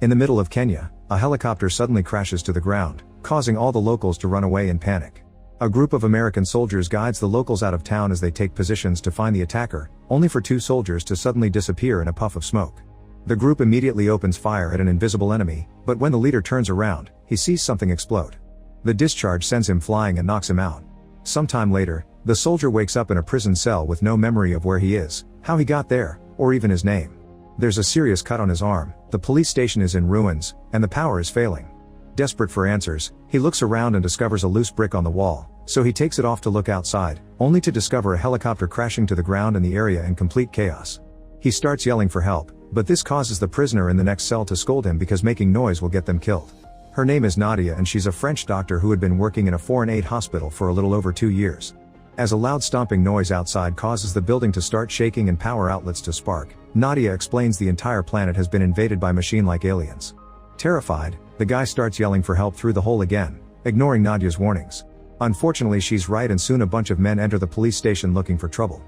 In the middle of Kenya, a helicopter suddenly crashes to the ground, causing all the locals to run away in panic. A group of American soldiers guides the locals out of town as they take positions to find the attacker, only for two soldiers to suddenly disappear in a puff of smoke. The group immediately opens fire at an invisible enemy, but when the leader turns around, he sees something explode. The discharge sends him flying and knocks him out. Sometime later, the soldier wakes up in a prison cell with no memory of where he is, how he got there, or even his name. There's a serious cut on his arm, the police station is in ruins, and the power is failing. Desperate for answers, he looks around and discovers a loose brick on the wall, so he takes it off to look outside, only to discover a helicopter crashing to the ground in the area in complete chaos. He starts yelling for help, but this causes the prisoner in the next cell to scold him because making noise will get them killed. Her name is Nadia and she's a French doctor who had been working in a foreign aid hospital for a little over 2 years. As a loud stomping noise outside causes the building to start shaking and power outlets to spark, Nadia explains the entire planet has been invaded by machine-like aliens. Terrified, the guy starts yelling for help through the hole again, ignoring Nadia's warnings. Unfortunately she's right and soon a bunch of men enter the police station looking for trouble.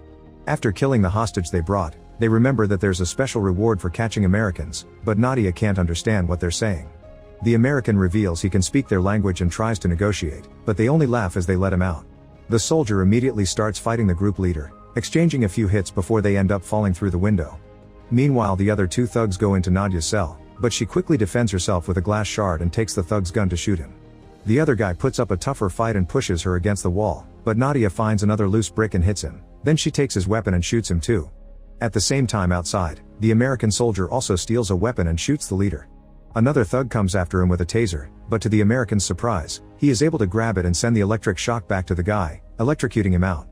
After killing the hostage they brought, they remember that there's a special reward for catching Americans, but Nadia can't understand what they're saying. The American reveals he can speak their language and tries to negotiate, but they only laugh as they let him out. The soldier immediately starts fighting the group leader, exchanging a few hits before they end up falling through the window. Meanwhile the other two thugs go into Nadia's cell, but she quickly defends herself with a glass shard and takes the thug's gun to shoot him. The other guy puts up a tougher fight and pushes her against the wall, but Nadia finds another loose brick and hits him, then she takes his weapon and shoots him too. At the same time outside, the American soldier also steals a weapon and shoots the leader. Another thug comes after him with a taser, but to the American's surprise, he is able to grab it and send the electric shock back to the guy, electrocuting him out.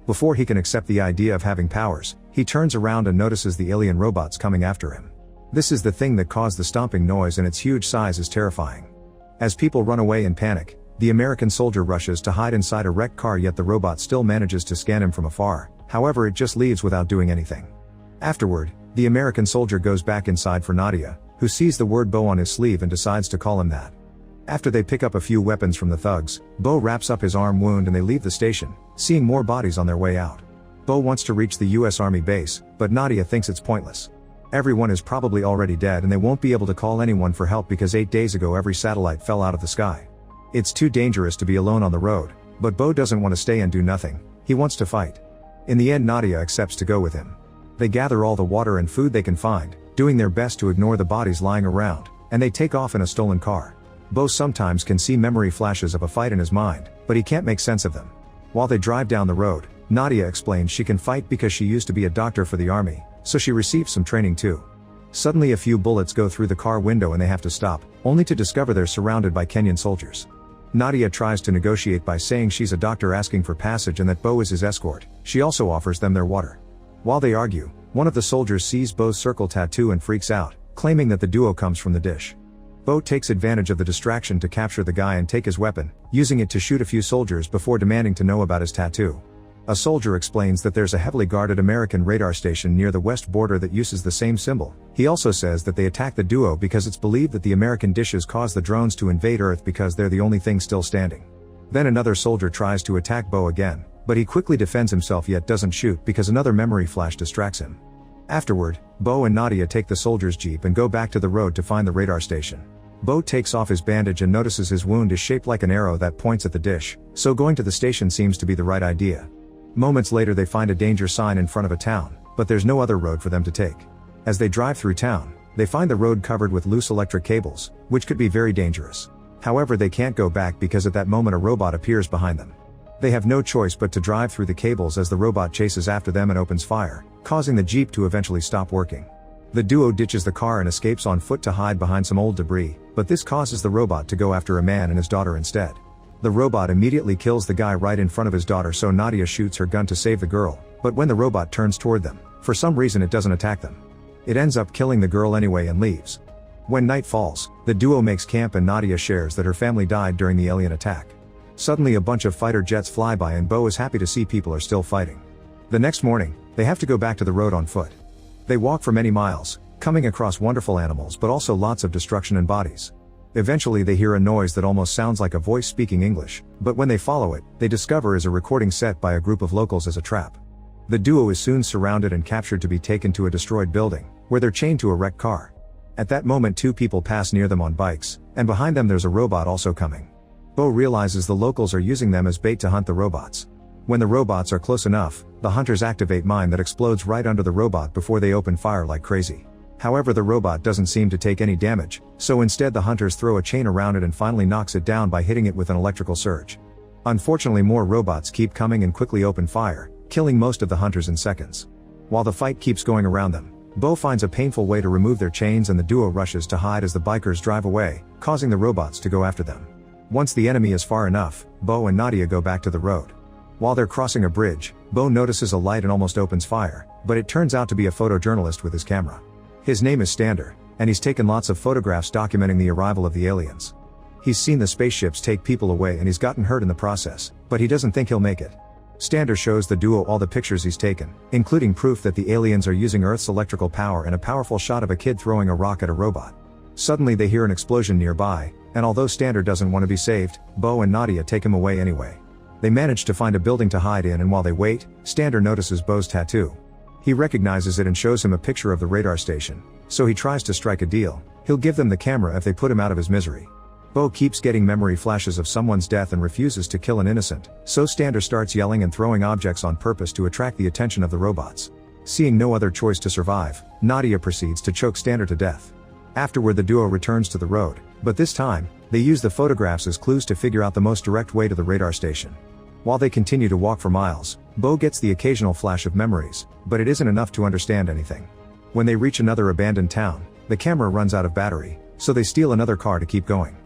Before he can accept the idea of having powers, he turns around and notices the alien robots coming after him. This is the thing that caused the stomping noise and its huge size is terrifying. As people run away in panic, the American soldier rushes to hide inside a wrecked car yet the robot still manages to scan him from afar, however it just leaves without doing anything. Afterward, the American soldier goes back inside for Nadia, who sees the word Bo on his sleeve and decides to call him that. After they pick up a few weapons from the thugs, Bo wraps up his arm wound and they leave the station, seeing more bodies on their way out. Bo wants to reach the US Army base, but Nadia thinks it's pointless. Everyone is probably already dead and they won't be able to call anyone for help because 8 days ago every satellite fell out of the sky. It's too dangerous to be alone on the road, but Bo doesn't want to stay and do nothing, he wants to fight. In the end Nadia accepts to go with him. They gather all the water and food they can find, doing their best to ignore the bodies lying around, and they take off in a stolen car. Bo sometimes can see memory flashes of a fight in his mind, but he can't make sense of them. While they drive down the road, Nadia explains she can fight because she used to be a doctor for the army, so she received some training too. Suddenly a few bullets go through the car window and they have to stop, only to discover they're surrounded by Kenyan soldiers. Nadia tries to negotiate by saying she's a doctor asking for passage and that Bo is his escort. She also offers them their water. While they argue, one of the soldiers sees Bo's circle tattoo and freaks out, claiming that the duo comes from the dish. Bo takes advantage of the distraction to capture the guy and take his weapon, using it to shoot a few soldiers before demanding to know about his tattoo. A soldier explains that there's a heavily guarded American radar station near the west border that uses the same symbol. He also says that they attacked the duo because it's believed that the American dishes caused the drones to invade Earth because they're the only thing still standing. Then another soldier tries to attack Bo again, but he quickly defends himself yet doesn't shoot because another memory flash distracts him. Afterward, Bo and Nadia take the soldier's jeep and go back to the road to find the radar station. Bo takes off his bandage and notices his wound is shaped like an arrow that points at the dish, so going to the station seems to be the right idea. Moments later they find a danger sign in front of a town, but there's no other road for them to take. As they drive through town, they find the road covered with loose electric cables, which could be very dangerous. However, they can't go back because at that moment a robot appears behind them. They have no choice but to drive through the cables as the robot chases after them and opens fire, causing the jeep to eventually stop working. The duo ditches the car and escapes on foot to hide behind some old debris, but this causes the robot to go after a man and his daughter instead. The robot immediately kills the guy right in front of his daughter, so Nadia shoots her gun to save the girl, but when the robot turns toward them, for some reason it doesn't attack them. It ends up killing the girl anyway and leaves. When night falls, the duo makes camp and Nadia shares that her family died during the alien attack. Suddenly a bunch of fighter jets fly by and Bo is happy to see people are still fighting. The next morning, they have to go back to the road on foot. They walk for many miles, coming across wonderful animals but also lots of destruction and bodies. Eventually they hear a noise that almost sounds like a voice speaking English, but when they follow it, they discover is a recording set by a group of locals as a trap. The duo is soon surrounded and captured to be taken to a destroyed building, where they're chained to a wrecked car. At that moment two people pass near them on bikes, and behind them there's a robot also coming. Bo realizes the locals are using them as bait to hunt the robots. When the robots are close enough, the hunters activate mine that explodes right under the robot before they open fire like crazy. However, the robot doesn't seem to take any damage, so instead the hunters throw a chain around it and finally knocks it down by hitting it with an electrical surge. Unfortunately, more robots keep coming and quickly open fire, killing most of the hunters in seconds. While the fight keeps going around them, Bo finds a painful way to remove their chains and the duo rushes to hide as the bikers drive away, causing the robots to go after them. Once the enemy is far enough, Bo and Nadia go back to the road. While they're crossing a bridge, Bo notices a light and almost opens fire, but it turns out to be a photojournalist with his camera. His name is Stander, and he's taken lots of photographs documenting the arrival of the aliens. He's seen the spaceships take people away and he's gotten hurt in the process, but he doesn't think he'll make it. Stander shows the duo all the pictures he's taken, including proof that the aliens are using Earth's electrical power and a powerful shot of a kid throwing a rock at a robot. Suddenly they hear an explosion nearby, and although Stander doesn't want to be saved, Bo and Nadia take him away anyway. They manage to find a building to hide in, and while they wait, Stander notices Bo's tattoo. He recognizes it and shows him a picture of the radar station, so he tries to strike a deal. He'll give them the camera if they put him out of his misery. Bo keeps getting memory flashes of someone's death and refuses to kill an innocent, so Stander starts yelling and throwing objects on purpose to attract the attention of the robots. Seeing no other choice to survive, Nadia proceeds to choke Stander to death. Afterward the duo returns to the road, but this time, they use the photographs as clues to figure out the most direct way to the radar station. While they continue to walk for miles, Bo gets the occasional flash of memories, but it isn't enough to understand anything. When they reach another abandoned town, the camera runs out of battery, so they steal another car to keep going.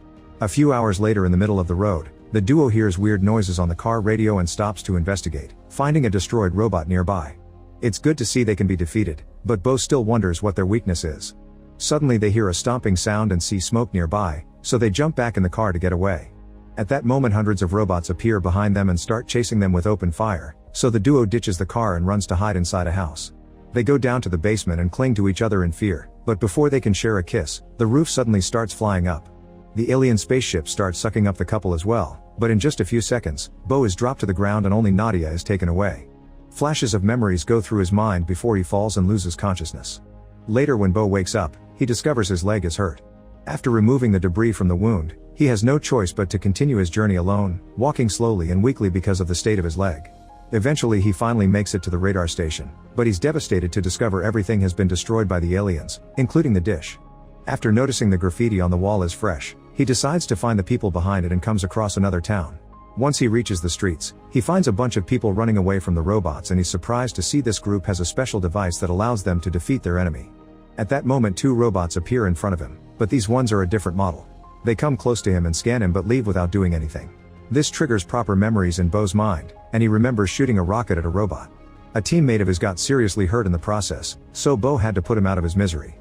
A few hours later in the middle of the road, the duo hears weird noises on the car radio and stops to investigate, finding a destroyed robot nearby. It's good to see they can be defeated, but Bo still wonders what their weakness is. Suddenly they hear a stomping sound and see smoke nearby, so they jump back in the car to get away. At that moment hundreds of robots appear behind them and start chasing them with open fire, so the duo ditches the car and runs to hide inside a house. They go down to the basement and cling to each other in fear, but before they can share a kiss, the roof suddenly starts flying up. The alien spaceship starts sucking up the couple as well, but in just a few seconds, Bo is dropped to the ground and only Nadia is taken away. Flashes of memories go through his mind before he falls and loses consciousness. Later when Bo wakes up, he discovers his leg is hurt. After removing the debris from the wound, he has no choice but to continue his journey alone, walking slowly and weakly because of the state of his leg. Eventually he finally makes it to the radar station, but he's devastated to discover everything has been destroyed by the aliens, including the dish. After noticing the graffiti on the wall is fresh, he decides to find the people behind it and comes across another town. Once he reaches the streets, he finds a bunch of people running away from the robots and he's surprised to see this group has a special device that allows them to defeat their enemy. At that moment two robots appear in front of him, but these ones are a different model. They come close to him and scan him but leave without doing anything. This triggers proper memories in Bo's mind, and he remembers shooting a rocket at a robot. A teammate of his got seriously hurt in the process, so Bo had to put him out of his misery.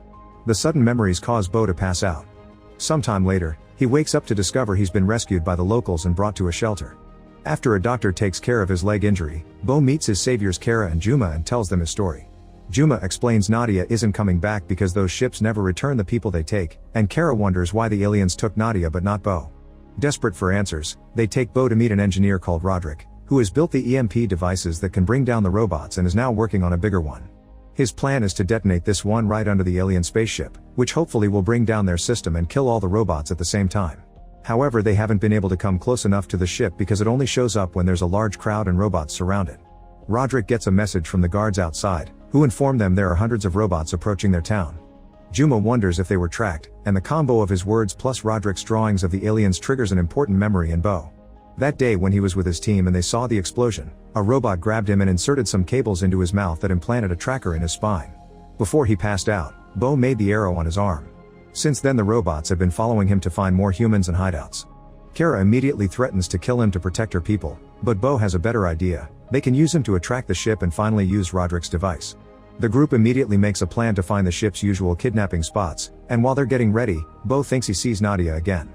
The sudden memories cause Bo to pass out. Sometime later, he wakes up to discover he's been rescued by the locals and brought to a shelter. After a doctor takes care of his leg injury, Bo meets his saviors Kara and Juma and tells them his story. Juma explains Nadia isn't coming back because those ships never return the people they take, and Kara wonders why the aliens took Nadia but not Bo. Desperate for answers, they take Bo to meet an engineer called Roderick, who has built the EMP devices that can bring down the robots and is now working on a bigger one. His plan is to detonate this one right under the alien spaceship, which hopefully will bring down their system and kill all the robots at the same time. However, they haven't been able to come close enough to the ship because it only shows up when there's a large crowd and robots surround it. Roderick gets a message from the guards outside, who inform them there are hundreds of robots approaching their town. Juma wonders if they were tracked, and the combo of his words plus Roderick's drawings of the aliens triggers an important memory in Bo. That day when he was with his team and they saw the explosion, a robot grabbed him and inserted some cables into his mouth that implanted a tracker in his spine. Before he passed out, Bo made the arrow on his arm. Since then the robots have been following him to find more humans and hideouts. Kara immediately threatens to kill him to protect her people, but Bo has a better idea. They can use him to attract the ship and finally use Roderick's device. The group immediately makes a plan to find the ship's usual kidnapping spots, and while they're getting ready, Bo thinks he sees Nadia again.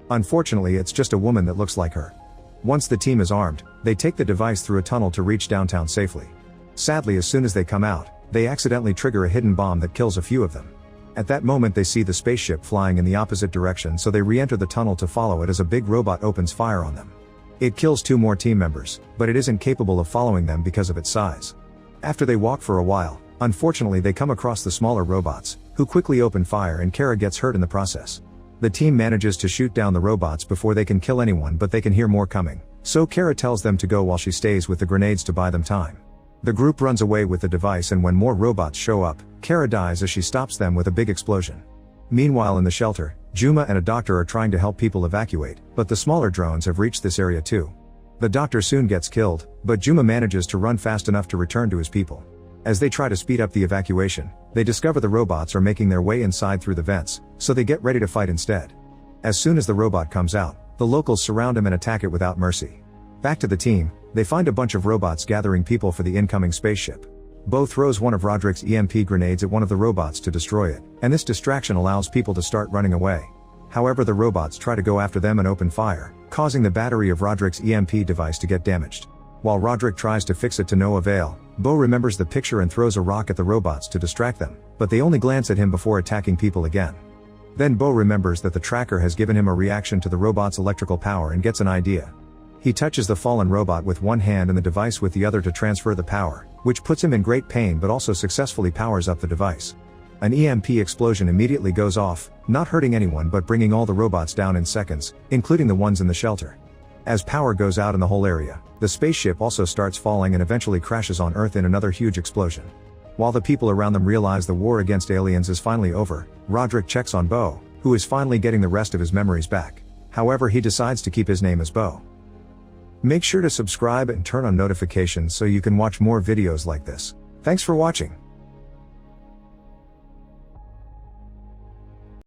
Unfortunately, it's just a woman that looks like her. Once the team is armed, they take the device through a tunnel to reach downtown safely. Sadly, as soon as they come out, they accidentally trigger a hidden bomb that kills a few of them. At that moment they see the spaceship flying in the opposite direction, so they re-enter the tunnel to follow it as a big robot opens fire on them. It kills 2 more team members, but it isn't capable of following them because of its size. After they walk for a while, unfortunately they come across the smaller robots, who quickly open fire and Kara gets hurt in the process. The team manages to shoot down the robots before they can kill anyone, but they can hear more coming, so Kara tells them to go while she stays with the grenades to buy them time. The group runs away with the device, and when more robots show up, Kara dies as she stops them with a big explosion. Meanwhile in the shelter, Juma and a doctor are trying to help people evacuate, but the smaller drones have reached this area too. The doctor soon gets killed, but Juma manages to run fast enough to return to his people. As they try to speed up the evacuation, they discover the robots are making their way inside through the vents, so they get ready to fight instead. As soon as the robot comes out, the locals surround him and attack it without mercy. Back to the team, they find a bunch of robots gathering people for the incoming spaceship. Bo throws one of Roderick's EMP grenades at one of the robots to destroy it, and this distraction allows people to start running away. However, the robots try to go after them and open fire, causing the battery of Roderick's EMP device to get damaged. While Roderick tries to fix it to no avail, Bo remembers the picture and throws a rock at the robots to distract them, but they only glance at him before attacking people again. Then Bo remembers that the tracker has given him a reaction to the robot's electrical power and gets an idea. He touches the fallen robot with one hand and the device with the other to transfer the power, which puts him in great pain but also successfully powers up the device. An EMP explosion immediately goes off, not hurting anyone but bringing all the robots down in seconds, including the ones in the shelter. As power goes out in the whole area, the spaceship also starts falling and eventually crashes on Earth in another huge explosion. While the people around them realize the war against aliens is finally over, Roderick checks on Bo, who is finally getting the rest of his memories back. However, he decides to keep his name as Bo. Make sure to subscribe and turn on notifications so you can watch more videos like this. Thanks for watching.